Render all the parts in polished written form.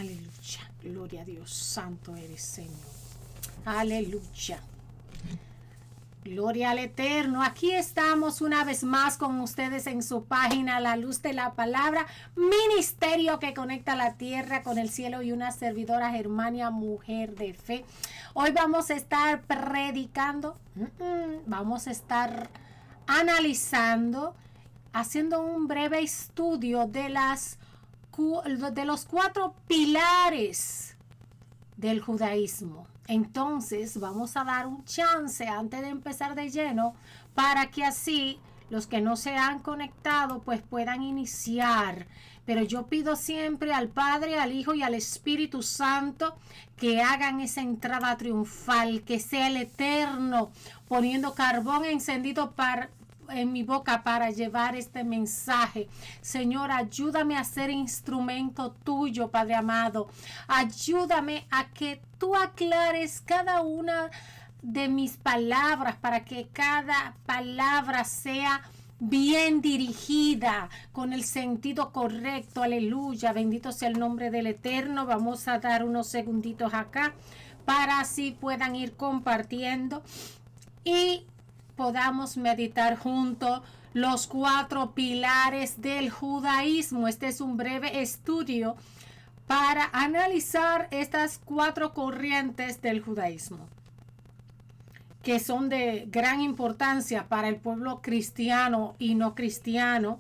Aleluya. Gloria a Dios. Santo eres, Señor. Aleluya. Gloria al Eterno. Aquí estamos una vez más con ustedes en su página La Luz de la Palabra, ministerio que conecta la tierra con el cielo, y una servidora, Germania, mujer de fe. Hoy vamos a estar predicando, vamos a estar analizando, haciendo un breve estudio de los 4 pilares del judaísmo. Entonces vamos a dar un chance antes de empezar de lleno para que así los que no se han conectado pues puedan iniciar. Pero yo pido siempre al Padre, al Hijo y al Espíritu Santo que hagan esa entrada triunfal, que sea el Eterno poniendo carbón encendido en mi boca para llevar este mensaje. Señor, ayúdame a ser instrumento tuyo, Padre amado. Ayúdame a que tú aclares cada una de mis palabras para que cada palabra sea bien dirigida, con el sentido correcto. Aleluya, bendito sea el nombre del Eterno. Vamos a dar unos segunditos acá para así puedan ir compartiendo y podamos meditar juntos los 4 pilares del judaísmo. Este es un breve estudio para analizar estas 4 corrientes del judaísmo, que son de gran importancia para el pueblo cristiano y no cristiano,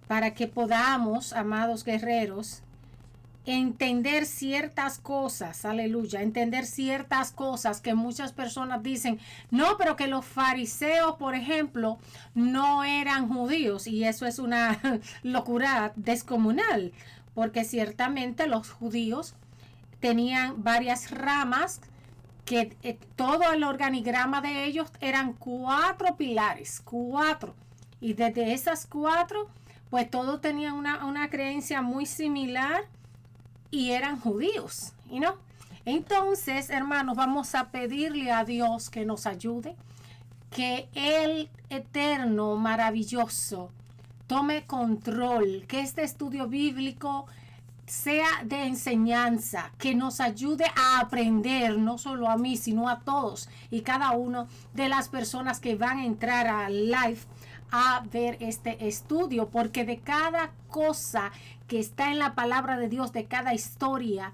para que podamos, amados guerreros, entender ciertas cosas, aleluya, entender ciertas cosas que muchas personas dicen, no, pero que los fariseos, por ejemplo, no eran judíos, y eso es una locura descomunal, porque ciertamente los judíos tenían varias ramas, que todo el organigrama de ellos eran 4 pilares, 4, y desde esas 4, pues todos tenían una creencia muy similar, y eran judíos, ¿no? Entonces, hermanos, vamos a pedirle a Dios que nos ayude, que el Eterno maravilloso tome control, que este estudio bíblico sea de enseñanza, que nos ayude a aprender, no solo a mí, sino a todos y cada uno de las personas que van a entrar al live a ver este estudio, porque de cada cosa que está en la palabra de Dios, de cada historia,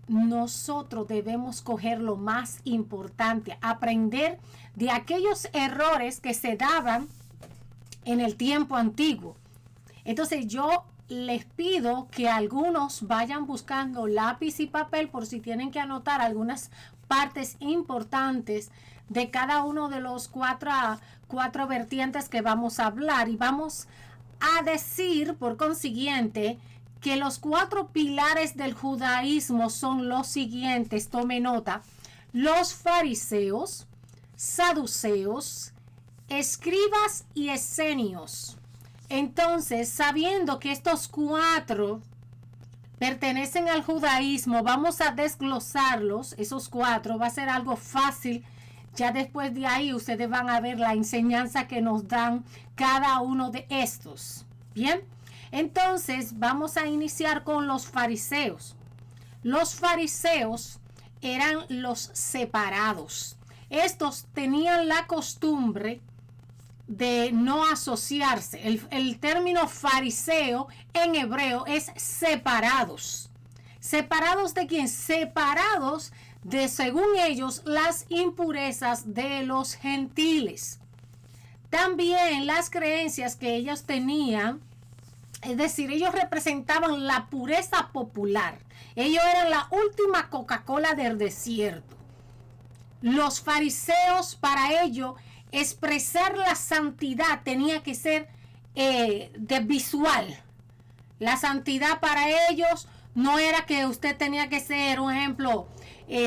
nosotros debemos coger lo más importante, aprender de aquellos errores que se daban en el tiempo antiguo. Entonces yo les pido que algunos vayan buscando lápiz y papel por si tienen que anotar algunas partes importantes de cada uno de los 4 vertientes que vamos a hablar, y vamos a decir por consiguiente que los 4 pilares del judaísmo son los siguientes. Tome nota: los fariseos, saduceos, escribas y esenios. Entonces, sabiendo que estos 4 pertenecen al judaísmo, vamos a desglosarlos. Esos 4 va a ser algo fácil. Ya después de ahí ustedes van a ver la enseñanza que nos dan cada uno de estos. Bien, entonces vamos a iniciar con los fariseos. Los fariseos eran los separados. Estos tenían la costumbre de no asociarse. El término fariseo en hebreo es separados. ¿Separados de quién? Separados de, según ellos, las impurezas de los gentiles. También las creencias que ellos tenían, es decir, ellos representaban la pureza popular. Ellos eran la última Coca-Cola del desierto. Los fariseos, para ello, expresar la santidad tenía que ser de visual. La santidad para ellos no era que usted tenía que ser, un ejemplo,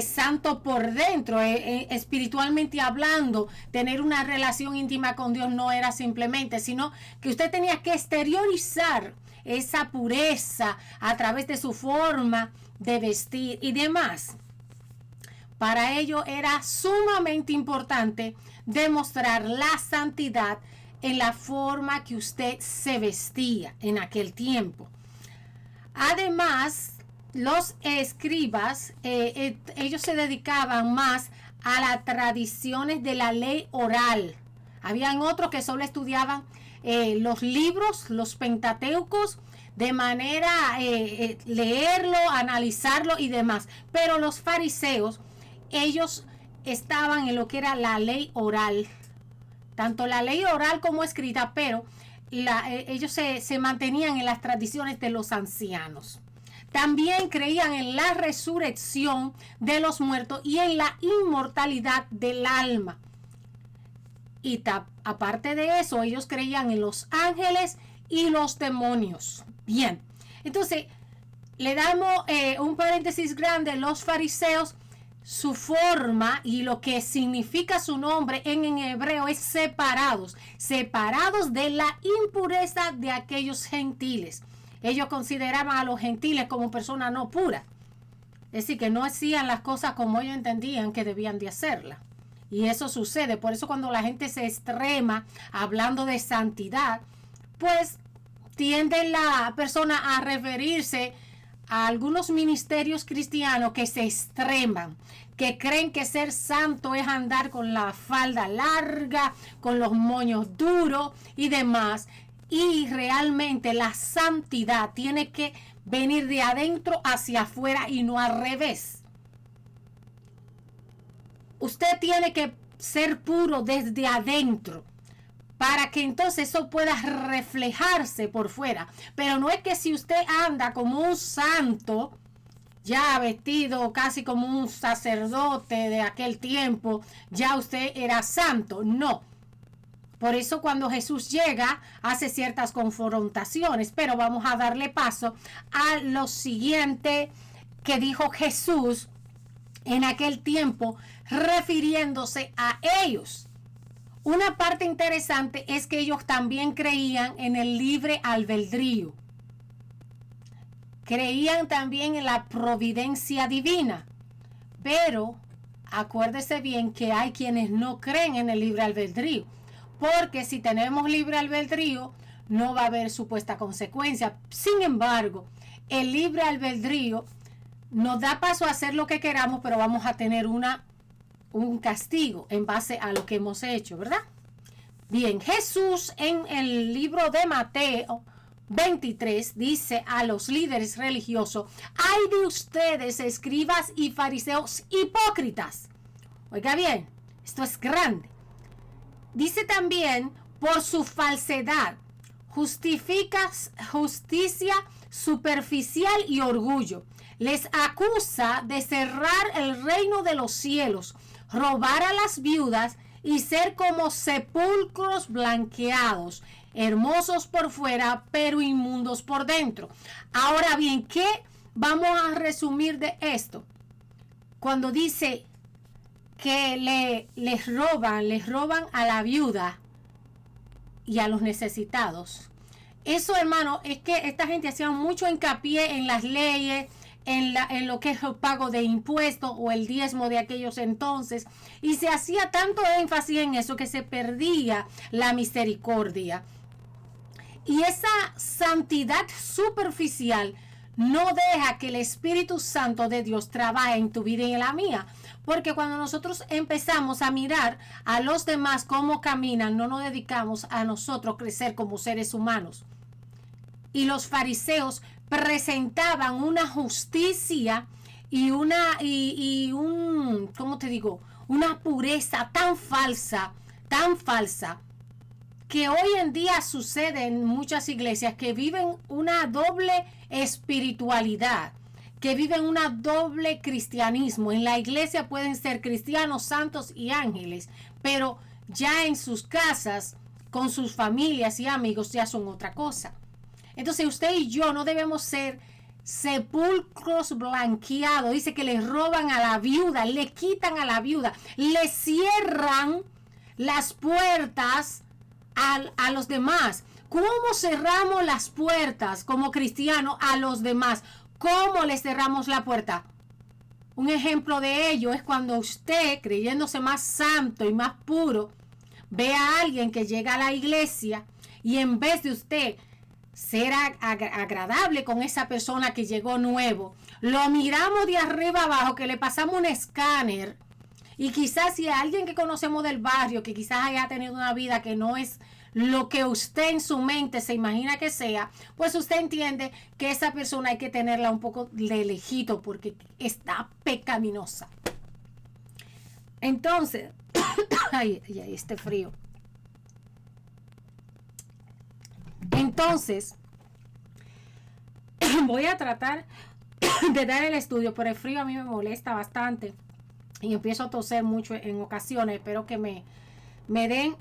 santo por dentro, espiritualmente hablando, tener una relación íntima con Dios, no era simplemente, sino que usted tenía que exteriorizar esa pureza a través de su forma de vestir y demás. Para ello era sumamente importante demostrar la santidad en la forma que usted se vestía en aquel tiempo. Además, los escribas, ellos se dedicaban más a las tradiciones de la ley oral. Habían otros que solo estudiaban los libros, los pentateucos, de manera leerlo, analizarlo y demás. Pero los fariseos, ellos estaban en lo que era la ley oral, tanto la ley oral como escrita, pero ellos se mantenían en las tradiciones de los ancianos. También creían en la resurrección de los muertos y en la inmortalidad del alma. Y aparte de eso, ellos creían en los ángeles y los demonios. Bien, entonces le damos un paréntesis grande. Los fariseos, su forma y lo que significa su nombre en hebreo es separados de la impureza de aquellos gentiles. Ellos consideraban a los gentiles como personas no puras. Es decir, que no hacían las cosas como ellos entendían que debían de hacerlas. Y eso sucede. Por eso cuando la gente se extrema hablando de santidad, pues tiende la persona a referirse a algunos ministerios cristianos que se extreman, que creen que ser santo es andar con la falda larga, con los moños duros y demás. Y realmente la santidad tiene que venir de adentro hacia afuera y no al revés. Usted tiene que ser puro desde adentro para que entonces eso pueda reflejarse por fuera. Pero no es que si usted anda como un santo, ya vestido casi como un sacerdote de aquel tiempo, ya usted era santo. No. Por eso cuando Jesús llega, hace ciertas confrontaciones, pero vamos a darle paso a lo siguiente que dijo Jesús en aquel tiempo, refiriéndose a ellos. Una parte interesante es que ellos también creían en el libre albedrío. Creían también en la providencia divina. Pero acuérdese bien que hay quienes no creen en el libre albedrío. Porque si tenemos libre albedrío, no va a haber supuesta consecuencia. Sin embargo, el libre albedrío nos da paso a hacer lo que queramos, pero vamos a tener un castigo en base a lo que hemos hecho, ¿verdad? Bien, Jesús en el libro de Mateo 23 dice a los líderes religiosos: ¡ay de ustedes, escribas y fariseos hipócritas! Oiga bien, esto es grande. Dice también, por su falsedad, justicia superficial y orgullo. Les acusa de cerrar el reino de los cielos, robar a las viudas y ser como sepulcros blanqueados, hermosos por fuera, pero inmundos por dentro. Ahora bien, ¿qué vamos a resumir de esto? Cuando dice que les roban a la viuda y a los necesitados. Eso, hermano, es que esta gente hacía mucho hincapié en las leyes, en lo que es el pago de impuestos o el diezmo de aquellos entonces, y se hacía tanto énfasis en eso que se perdía la misericordia. Y esa santidad superficial no deja que el Espíritu Santo de Dios trabaje en tu vida y en la mía. Porque cuando nosotros empezamos a mirar a los demás cómo caminan, no nos dedicamos a nosotros crecer como seres humanos. Y los fariseos presentaban una justicia y una pureza tan falsa, que hoy en día sucede en muchas iglesias que viven una doble espiritualidad, que viven una doble cristianismo. En la iglesia pueden ser cristianos, santos y ángeles, pero ya en sus casas, con sus familias y amigos, ya son otra cosa. Entonces usted y yo no debemos ser sepulcros blanqueados. Dice que les roban a la viuda, le quitan a la viuda, le cierran las puertas a los demás. ¿Cómo cerramos las puertas como cristianos a los demás? ¿Cómo le cerramos la puerta? Un ejemplo de ello es cuando usted, creyéndose más santo y más puro, ve a alguien que llega a la iglesia y en vez de usted ser agradable con esa persona que llegó nuevo. Lo miramos de arriba abajo, que le pasamos un escáner. Y quizás si hay alguien que conocemos del barrio, que quizás haya tenido una vida que no es lo que usted en su mente se imagina que sea, pues usted entiende que esa persona hay que tenerla un poco de lejito porque está pecaminosa. Entonces, ay, este frío. Entonces, voy a tratar de dar el estudio, pero el frío a mí me molesta bastante y empiezo a toser mucho en ocasiones. Espero que me den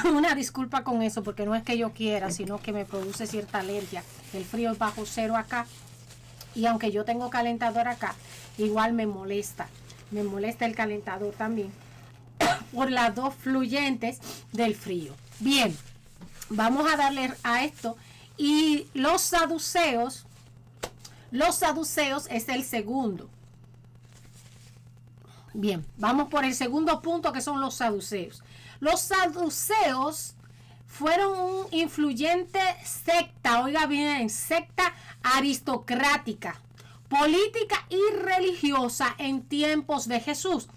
una disculpa con eso, porque no es que yo quiera, sino que me produce cierta alergia. El frío es bajo cero acá, y aunque yo tengo calentador acá, igual me molesta el calentador también por las dos fluyentes del frío. Bien, vamos a darle a esto. Y los saduceos es el segundo. Bien, vamos por el segundo punto, que son los saduceos. Los saduceos fueron un influyente secta, oiga bien, secta aristocrática, política y religiosa en tiempos de Jesús.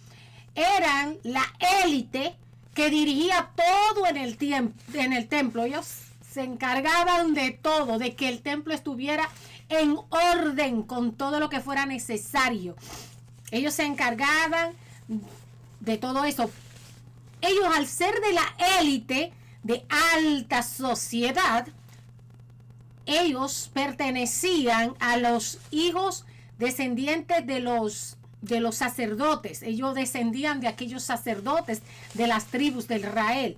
Eran la élite que dirigía todo en el templo. Ellos se encargaban de todo, de que el templo estuviera en orden con todo lo que fuera necesario. Ellos se encargaban de todo eso. Ellos, al ser de la élite de alta sociedad, ellos pertenecían a los hijos descendientes de los sacerdotes. Ellos descendían de aquellos sacerdotes de las tribus de Israel.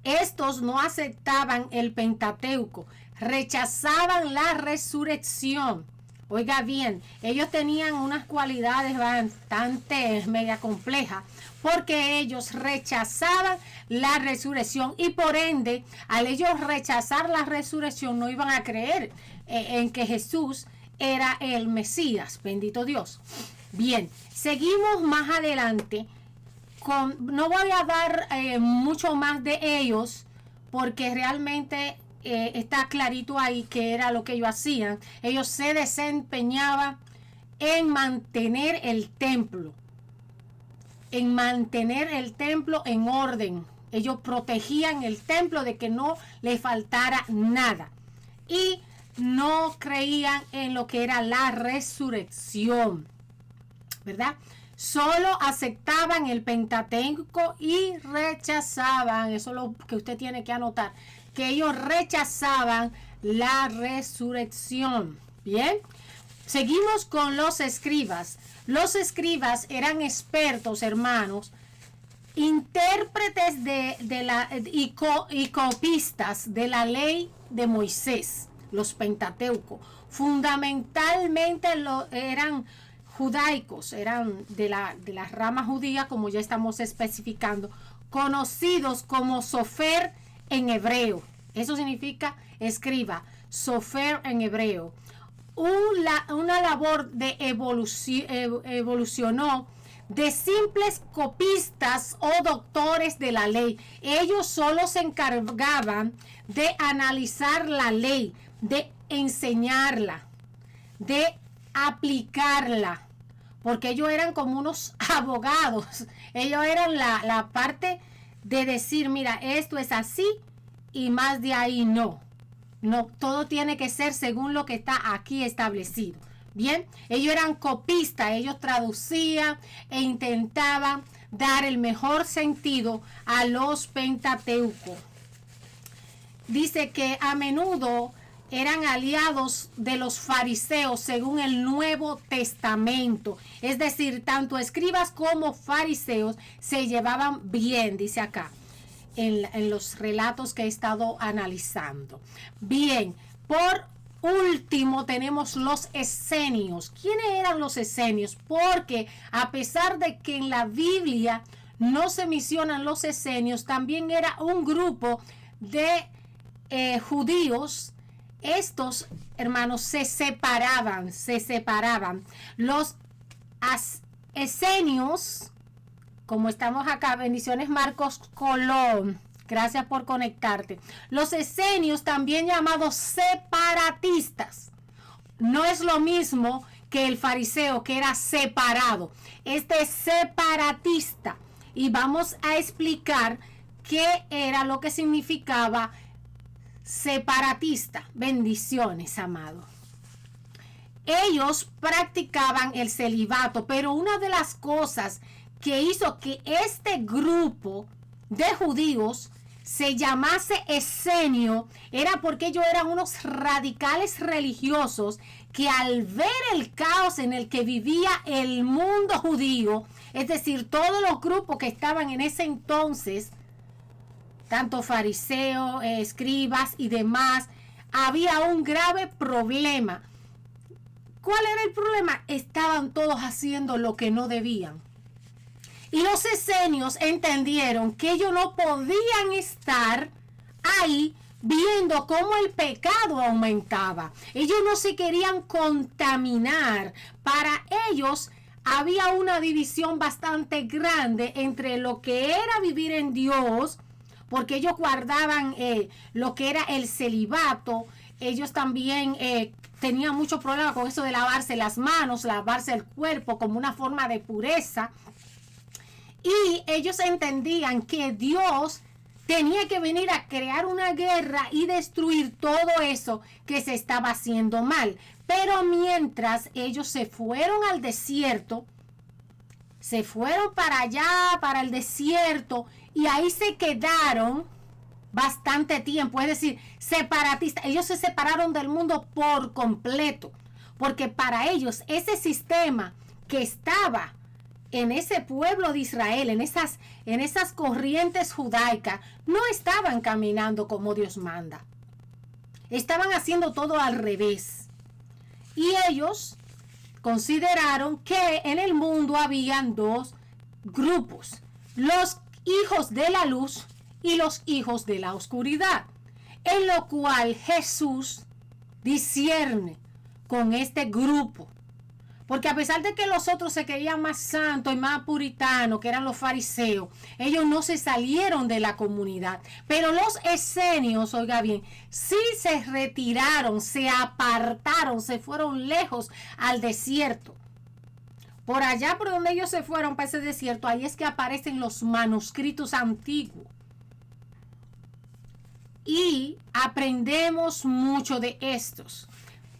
Estos no aceptaban el Pentateuco, rechazaban la resurrección. Oiga bien, ellos tenían unas cualidades bastante mega complejas, porque ellos rechazaban la resurrección y por ende, al ellos rechazar la resurrección, no iban a creer en que Jesús era el Mesías. Bendito Dios. Bien, seguimos más adelante. No voy a dar mucho más de ellos, porque realmente está clarito ahí que era lo que ellos hacían. Ellos se desempeñaban en mantener el templo, en orden. Ellos protegían el templo de que no le faltara nada, y no creían en lo que era la resurrección, ¿verdad? Solo aceptaban el Pentateuco y rechazaban, eso es lo que usted tiene que anotar, que ellos rechazaban la resurrección. Bien, seguimos con los escribas. Los escribas eran expertos, hermanos, intérpretes y copistas de la ley de Moisés, los Pentateuco. Fundamentalmente eran judaicos, eran de la rama judía, como ya estamos especificando, conocidos como sofer en hebreo. Eso significa escriba, sofer en hebreo. Una labor de evolucionó de simples copistas o doctores de la ley. Ellos solo se encargaban de analizar la ley, de enseñarla, de aplicarla, porque ellos eran como unos abogados. Ellos eran la parte de decir, mira, esto es así y más de ahí no. No, todo tiene que ser según lo que está aquí establecido. Bien, ellos eran copistas, ellos traducían e intentaban dar el mejor sentido a los Pentateuco. Dice que a menudo eran aliados de los fariseos según el Nuevo Testamento. Es decir, tanto escribas como fariseos se llevaban bien, dice acá, en los relatos que he estado analizando. Bien, por último tenemos los esenios. ¿Quiénes eran los esenios? Porque a pesar de que en la Biblia no se mencionan los esenios, también era un grupo de judíos. Estos, hermanos, se separaban. Los esenios, como estamos acá, bendiciones Marcos Colón, Gracias por conectarte. Los esenios, también llamados separatistas. No es lo mismo que el fariseo, que era separado. Este es separatista. Y vamos a explicar qué era lo que significaba separatista. Bendiciones, amado. Ellos practicaban el celibato, pero una de las cosas que hizo que este grupo de judíos se llamase esenio era porque ellos eran unos radicales religiosos que al ver el caos en el que vivía el mundo judío, es decir, todos los grupos que estaban en ese entonces, tanto fariseos, escribas y demás, había un grave problema. ¿Cuál era el problema? Estaban todos haciendo lo que no debían. Y los esenios entendieron que ellos no podían estar ahí viendo cómo el pecado aumentaba. Ellos no se querían contaminar. Para ellos había una división bastante grande entre lo que era vivir en Dios, porque ellos guardaban lo que era el celibato. Ellos también tenían mucho problema con eso de lavarse las manos, lavarse el cuerpo como una forma de pureza. Y ellos entendían que Dios tenía que venir a crear una guerra y destruir todo eso que se estaba haciendo mal. Pero mientras ellos se fueron al desierto, se fueron para allá, para el desierto, y ahí se quedaron bastante tiempo. Es decir, separatistas. Ellos se separaron del mundo por completo, porque para ellos ese sistema que estaba en ese pueblo de Israel, en esas corrientes judaicas, no estaban caminando como Dios manda. Estaban haciendo todo al revés. Y ellos consideraron que en el mundo habían dos grupos: los hijos de la luz y los hijos de la oscuridad, en lo cual Jesús discierne con este grupo. Porque a pesar de que los otros se creían más santos y más puritanos, que eran los fariseos, ellos no se salieron de la comunidad. Pero los esenios, oiga bien, sí se retiraron, se apartaron, se fueron lejos al desierto. Por allá por donde ellos se fueron, para ese desierto, ahí es que aparecen los manuscritos antiguos. Y aprendemos mucho de estos.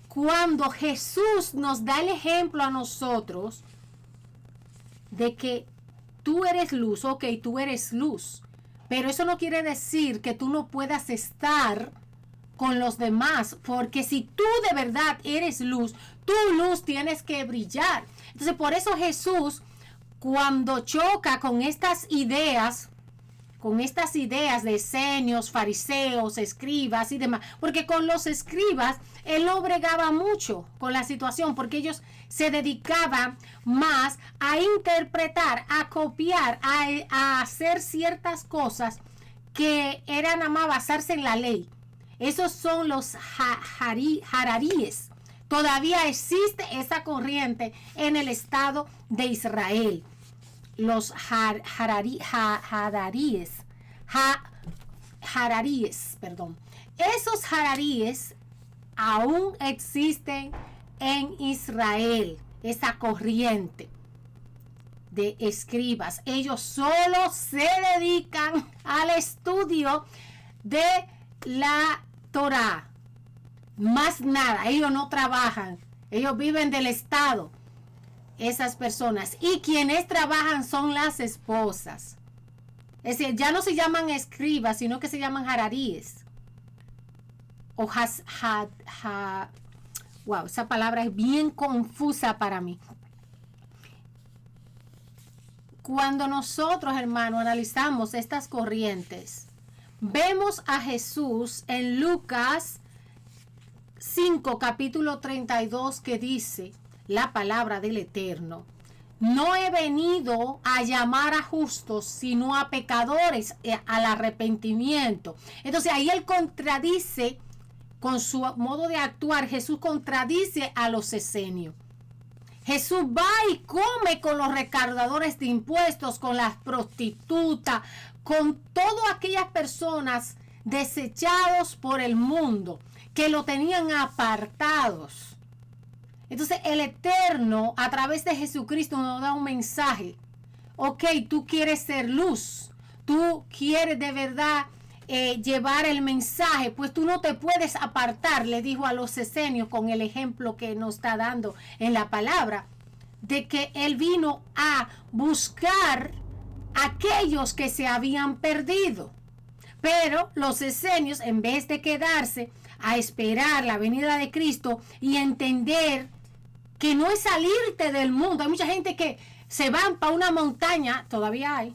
Cuando Jesús nos da el ejemplo a nosotros de que tú eres luz, ok, tú eres luz, pero eso no quiere decir que tú no puedas estar con los demás, porque si tú de verdad eres luz, tu luz tienes que brillar. Entonces, por eso Jesús, cuando choca con estas ideas de esenios, fariseos, escribas y demás, porque con los escribas él no bregaba mucho con la situación, porque ellos se dedicaban más a interpretar, a copiar, a hacer ciertas cosas que eran nada más basarse en la ley. Esos son los hararíes. Todavía existe esa corriente en el estado de Israel. Los hararíes, perdón. Esos hararíes aún existen en Israel, esa corriente de escribas. Ellos solo se dedican al estudio de la Torá, más nada. Ellos no trabajan, ellos viven del Estado, esas personas, y quienes trabajan son las esposas. Es decir, ya no se llaman escribas, sino que se llaman hararíes. O wow, esa palabra es bien confusa para mí. Cuando nosotros, hermanos, analizamos estas corrientes, vemos a Jesús en Lucas 5, capítulo 32, que dice la palabra del Eterno: no he venido a llamar a justos, sino a pecadores al arrepentimiento. Entonces ahí él contradice, con su modo de actuar, Jesús contradice a los esenios. Jesús va y come con los recaudadores de impuestos, con las prostitutas, con todas aquellas personas desechados por el mundo, que lo tenían apartados. Entonces el Eterno, a través de Jesucristo, nos da un mensaje. Ok, tú quieres ser luz, tú quieres de verdad llevar el mensaje, pues tú no te puedes apartar, le dijo a los esenios con el ejemplo que nos está dando en la palabra, de que él vino a buscar a aquellos que se habían perdido. Pero los esenios, en vez de quedarse a esperar la venida de Cristo y entender que no es salirte del mundo, hay mucha gente que se van para una montaña, todavía hay,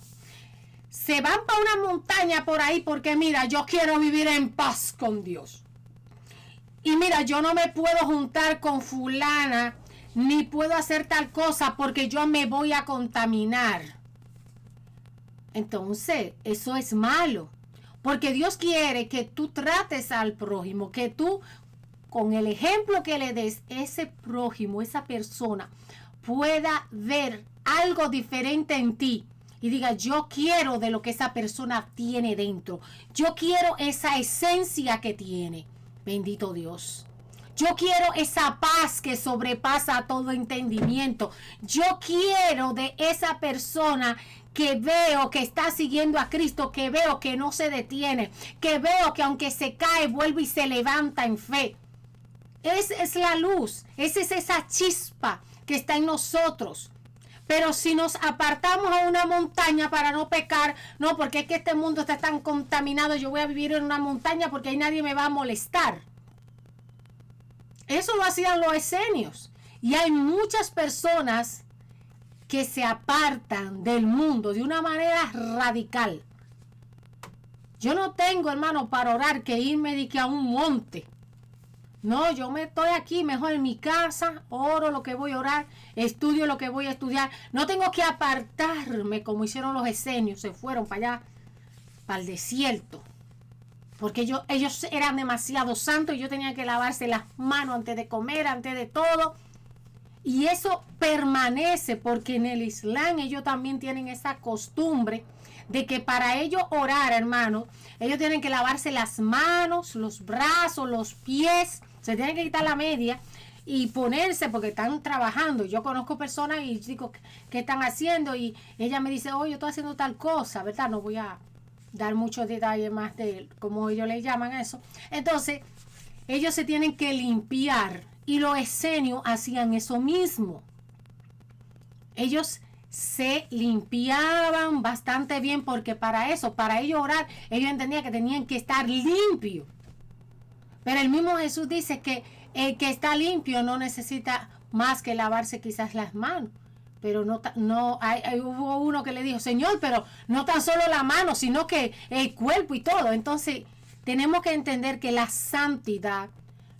se van para una montaña por ahí porque mira, yo quiero vivir en paz con Dios. Y mira, yo no me puedo juntar con fulana, ni puedo hacer tal cosa porque yo me voy a contaminar. Entonces, eso es malo. Porque Dios quiere que tú trates al prójimo, que tú, con el ejemplo que le des, ese prójimo, esa persona, pueda ver algo diferente en ti. Y diga, yo quiero de lo que esa persona tiene dentro. Yo quiero esa esencia que tiene. Bendito Dios. Yo quiero esa paz que sobrepasa todo entendimiento. Yo quiero de esa persona que veo que está siguiendo a Cristo, que veo que no se detiene, que veo que aunque se cae, vuelve y se levanta en fe. Esa es la luz, esa es esa chispa que está en nosotros. Pero si nos apartamos a una montaña para no pecar, no, porque es que este mundo está tan contaminado, yo voy a vivir en una montaña porque ahí nadie me va a molestar. Eso lo hacían los esenios. Y hay muchas personas que se apartan del mundo de una manera radical. Yo no tengo, hermano, para orar que irme de que a un monte. No, yo me estoy aquí mejor en mi casa, oro lo que voy a orar, estudio lo que voy a estudiar. No tengo que apartarme como hicieron los esenios, se fueron para allá, para el desierto. Porque ellos eran demasiado santos y yo tenía que lavarse las manos antes de comer, antes de todo. Y eso permanece porque en el Islam ellos también tienen esa costumbre de que para ellos orar, hermano, ellos tienen que lavarse las manos, los brazos, los pies, se tienen que quitar la media y ponerse porque están trabajando. Yo conozco personas y digo, ¿qué están haciendo? Y ella me dice, oh, yo estoy haciendo tal cosa, ¿verdad? No voy a dar muchos detalles más de cómo ellos le llaman eso. Entonces, ellos se tienen que limpiar y los esenios hacían eso mismo. Ellos se limpiaban bastante bien porque para ellos orar, ellos entendían que tenían que estar limpios. Pero el mismo Jesús dice que el que está limpio no necesita más que lavarse quizás las manos. Pero hubo uno que le dijo, Señor, pero no tan solo la mano, sino que el cuerpo y todo. Entonces, tenemos que entender que la santidad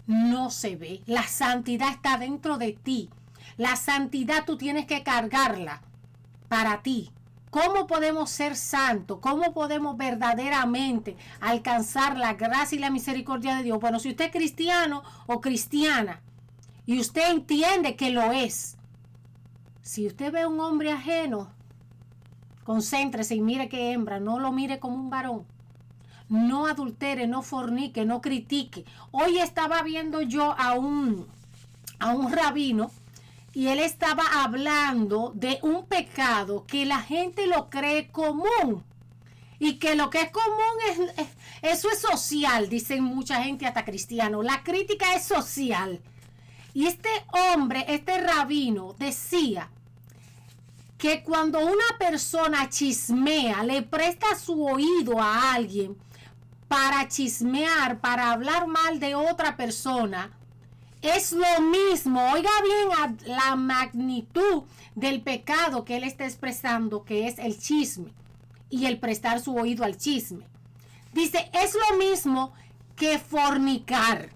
no se ve. La santidad está dentro de ti. La santidad tú tienes que cargarla para ti. ¿Cómo podemos ser santos? ¿Cómo podemos verdaderamente alcanzar la gracia y la misericordia de Dios? Bueno, si usted es cristiano o cristiana y usted entiende que lo es, si usted ve a un hombre ajeno, concéntrese y mire qué hembra, no lo mire como un varón. No adultere, no fornique, no critique. Hoy estaba viendo yo a un rabino y él estaba hablando de un pecado que la gente lo cree común. Y que lo que es común eso es social, dicen mucha gente, hasta cristiano. La crítica es social. Y este hombre, este rabino, decía que cuando una persona chismea, le presta su oído a alguien para chismear, para hablar mal de otra persona, es lo mismo. Oiga bien la magnitud del pecado que él está expresando, que es el chisme y el prestar su oído al chisme. Dice, es lo mismo que fornicar,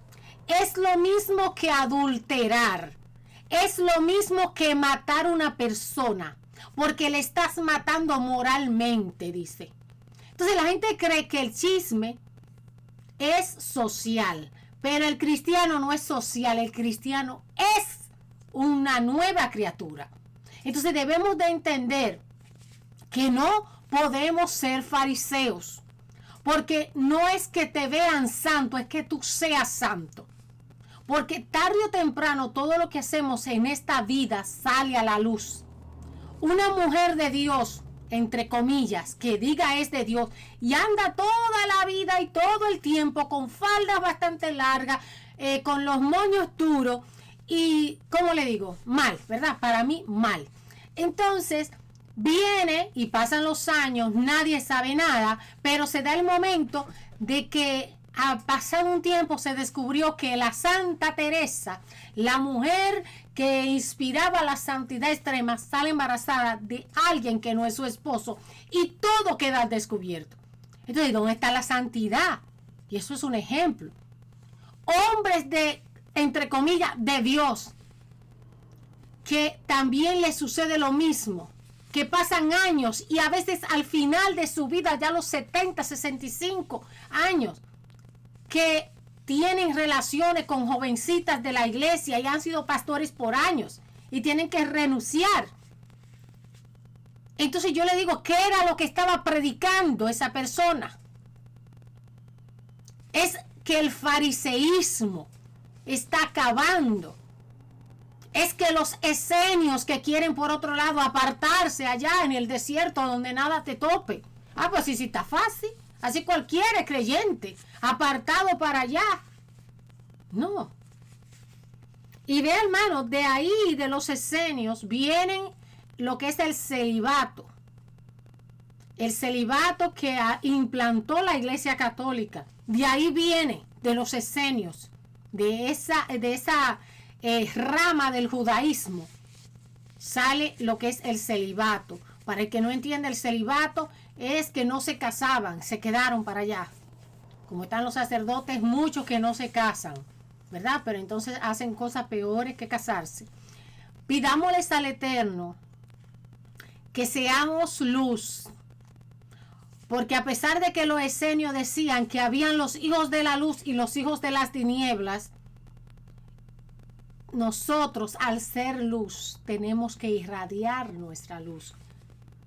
es lo mismo que adulterar, es lo mismo que matar a una persona, porque le estás matando moralmente, dice. Entonces la gente cree que el chisme es social, pero el cristiano no es social, el cristiano es una nueva criatura. Entonces debemos de entender que no podemos ser fariseos, porque no es que te vean santo, es que tú seas santo. Porque tarde o temprano todo lo que hacemos en esta vida sale a la luz. Una mujer de Dios, entre comillas, que diga es de Dios y anda toda la vida y todo el tiempo con faldas bastante largas, con los moños duros y, ¿cómo le digo? Mal, ¿verdad? Para mí, mal. Entonces, viene y pasan los años, nadie sabe nada, pero se da el momento de que ha pasado un tiempo, se descubrió que la Santa Teresa, la mujer que inspiraba la santidad extrema, sale embarazada de alguien que no es su esposo y todo queda al descubierto. Entonces, ¿dónde está la santidad? Y eso es un ejemplo. Hombres de, entre comillas, de Dios, que también les sucede lo mismo, que pasan años y a veces al final de su vida, ya los 70, 65 años, que tienen relaciones con jovencitas de la iglesia y han sido pastores por años y tienen que renunciar. Entonces yo le digo, ¿qué era lo que estaba predicando esa persona? Es que el fariseísmo está acabando. Es que los esenios que quieren por otro lado apartarse allá en el desierto donde nada te tope. Ah, pues sí está fácil. Así cualquiera creyente, apartado para allá. No. Y ve, hermano, de ahí, de los esenios, vienen lo que es el celibato. El celibato que implantó la Iglesia Católica. De ahí viene, de los esenios, de esa rama del judaísmo, sale lo que es el celibato. Para el que no entiende, el celibato es que no se casaban, se quedaron para allá. Como están los sacerdotes, muchos que no se casan, ¿verdad? Pero entonces hacen cosas peores que casarse. Pidámosles al Eterno que seamos luz. Porque a pesar de que los esenios decían que habían los hijos de la luz y los hijos de las tinieblas, nosotros al ser luz tenemos que irradiar nuestra luz,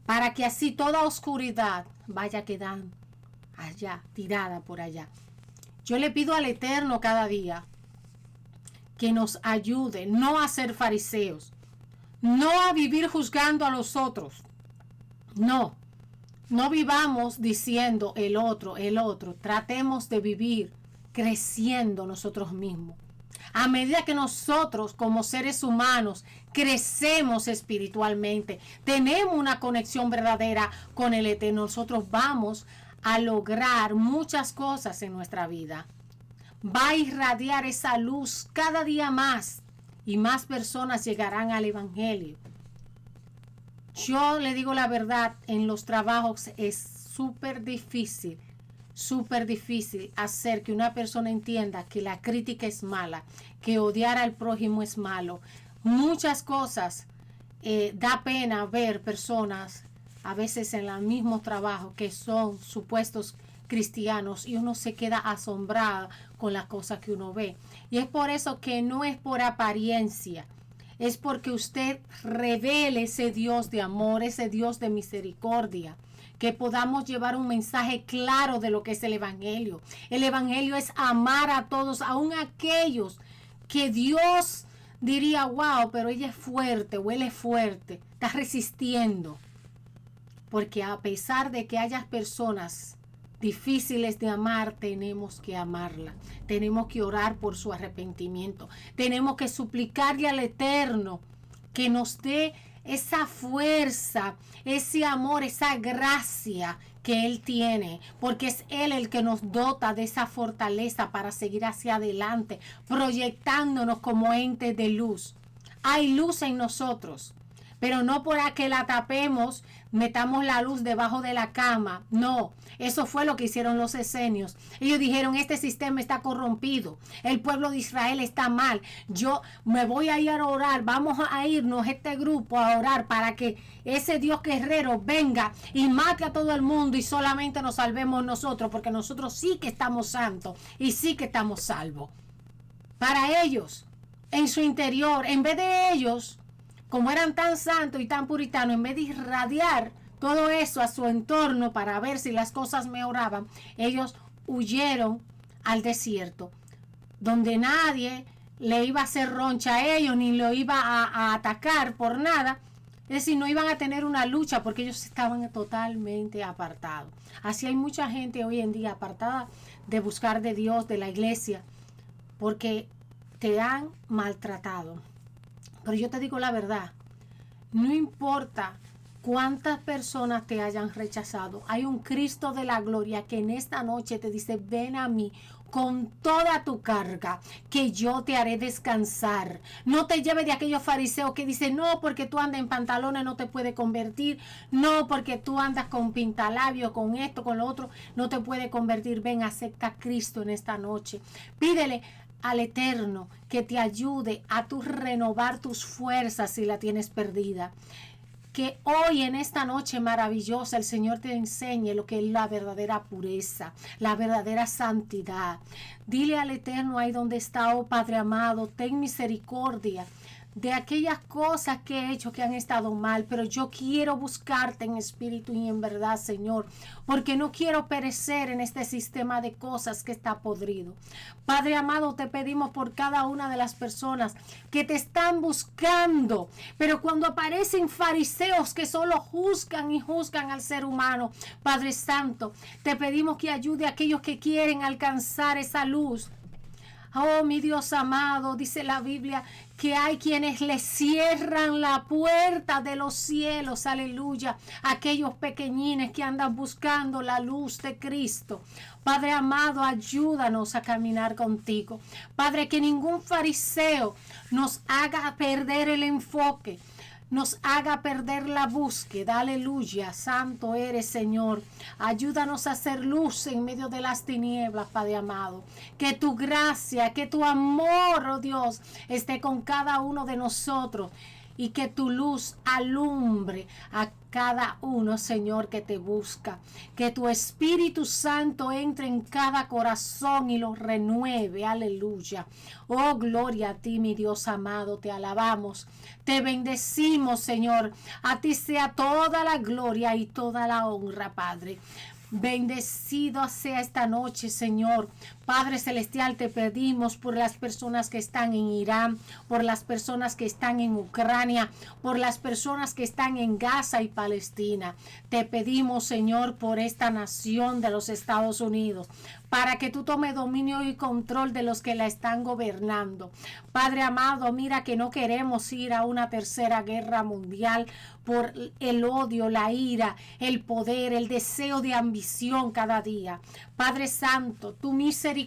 para que así toda oscuridad vaya quedando allá, tirada por allá. Yo le pido al Eterno cada día que nos ayude no a ser fariseos, no a vivir juzgando a los otros. No vivamos diciendo el otro. Tratemos de vivir creciendo nosotros mismos. A medida que nosotros como seres humanos crecemos espiritualmente, tenemos una conexión verdadera con el Eterno, nosotros vamos a lograr muchas cosas en nuestra vida. Va a irradiar esa luz cada día más y más personas llegarán al Evangelio. Yo le digo la verdad, en los trabajos es súper difícil hacer que una persona entienda que la crítica es mala, que odiar al prójimo es malo. Muchas cosas, da pena ver personas a veces en el mismo trabajo que son supuestos cristianos y uno se queda asombrado con las cosas que uno ve. Y es por eso que no es por apariencia, es porque usted revele ese Dios de amor, ese Dios de misericordia, que podamos llevar un mensaje claro de lo que es el Evangelio. El Evangelio es amar a todos, aun aquellos que Dios diría, wow, pero ella es fuerte o él es fuerte, está resistiendo. Porque a pesar de que haya personas difíciles de amar, tenemos que amarla. Tenemos que orar por su arrepentimiento. Tenemos que suplicarle al Eterno que nos dé esa fuerza, ese amor, esa gracia que Él tiene, porque es Él el que nos dota de esa fortaleza para seguir hacia adelante, proyectándonos como entes de luz. Hay luz en nosotros, pero no por que la tapemos, metamos la luz debajo de la cama. No, eso fue lo que hicieron los esenios. Ellos dijeron, este sistema está corrompido, el pueblo de Israel está mal, yo me voy a ir a orar, vamos a irnos este grupo a orar para que ese Dios guerrero venga y mate a todo el mundo y solamente nos salvemos nosotros, porque nosotros sí que estamos santos y sí que estamos salvos. Para ellos, en su interior, en vez de ellos, como eran tan santos y tan puritanos, en vez de irradiar todo eso a su entorno para ver si las cosas mejoraban, ellos huyeron al desierto, donde nadie le iba a hacer roncha a ellos, ni lo iba a atacar por nada. Es decir, no iban a tener una lucha porque ellos estaban totalmente apartados. Así hay mucha gente hoy en día apartada de buscar de Dios, de la iglesia, porque te han maltratado. Pero yo te digo la verdad, no importa cuántas personas te hayan rechazado, hay un Cristo de la gloria que en esta noche te dice, ven a mí con toda tu carga, que yo te haré descansar. No te lleves de aquellos fariseos que dicen, no, porque tú andas en pantalones no te puede convertir, no, porque tú andas con pintalabios, con esto, con lo otro, no te puede convertir. Ven, acepta a Cristo en esta noche. Pídele al Eterno que te ayude a tu renovar tus fuerzas si la tienes perdida. Que hoy en esta noche maravillosa el Señor te enseñe lo que es la verdadera pureza, la verdadera santidad. Dile al Eterno ahí donde está, oh Padre amado, ten misericordia de aquellas cosas que he hecho que han estado mal, pero yo quiero buscarte en espíritu y en verdad, Señor, porque no quiero perecer en este sistema de cosas que está podrido. Padre amado, te pedimos por cada una de las personas que te están buscando, pero cuando aparecen fariseos que solo juzgan y juzgan al ser humano, Padre Santo, te pedimos que ayude a aquellos que quieren alcanzar esa luz. Oh, mi Dios amado, dice la Biblia que hay quienes le cierran la puerta de los cielos, aleluya, aquellos pequeñines que andan buscando la luz de Cristo. Padre amado, ayúdanos a caminar contigo. Padre, que ningún fariseo nos haga perder el enfoque, nos haga perder la búsqueda. Aleluya, santo eres, Señor. Ayúdanos a hacer luz en medio de las tinieblas, Padre amado. Que tu gracia, que tu amor, oh Dios, esté con cada uno de nosotros. Y que tu luz alumbre a cada uno, Señor, que te busca. Que tu Espíritu Santo entre en cada corazón y lo renueve. Aleluya. Oh, gloria a ti, mi Dios amado. Te alabamos. Te bendecimos, Señor. A ti sea toda la gloria y toda la honra, Padre. Bendecido sea esta noche, Señor. Padre Celestial, te pedimos por las personas que están en Irán, por las personas que están en Ucrania, por las personas que están en Gaza y Palestina. Te pedimos, Señor, por esta nación de los Estados Unidos, para que tú tomes dominio y control de los que la están gobernando. Padre amado, mira que no queremos ir a una tercera guerra mundial por el odio, la ira, el poder, el deseo de ambición cada día. Padre Santo, tu misericordia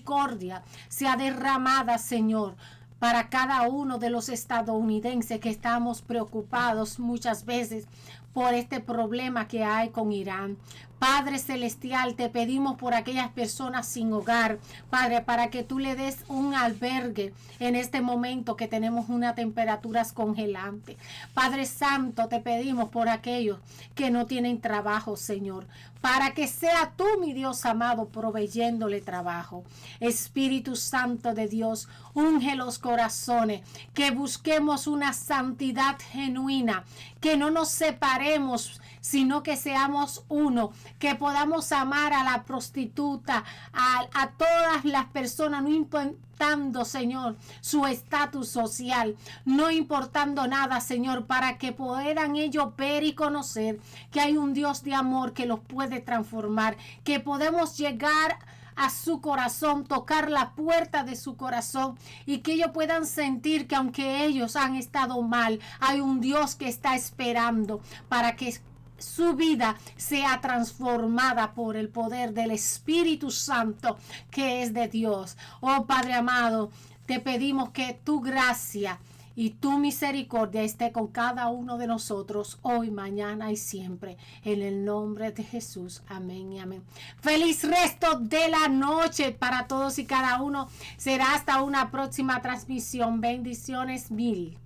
sea derramada, Señor, para cada uno de los estadounidenses que estamos preocupados muchas veces por este problema que hay con Irán. Padre Celestial, te pedimos por aquellas personas sin hogar, Padre, para que tú le des un albergue en este momento que tenemos unas temperaturas congelantes. Padre Santo, te pedimos por aquellos que no tienen trabajo, Señor, para que sea tú, mi Dios amado, proveyéndole trabajo. Espíritu Santo de Dios, unge los corazones, que busquemos una santidad genuina, que no nos separemos, sino que seamos uno, que podamos amar a la prostituta, a todas las personas, no importando, Señor, su estatus social, no importando nada, Señor, para que puedan ellos ver y conocer que hay un Dios de amor que los puede transformar, que podemos llegar a su corazón, tocar la puerta de su corazón y que ellos puedan sentir que aunque ellos han estado mal, hay un Dios que está esperando para que su vida sea transformada por el poder del Espíritu Santo que es de Dios. Oh Padre amado, te pedimos que tu gracia y tu misericordia esté con cada uno de nosotros hoy, mañana y siempre. En el nombre de Jesús. Amén y amén. Feliz resto de la noche para todos y cada uno. Será hasta una próxima transmisión. Bendiciones mil.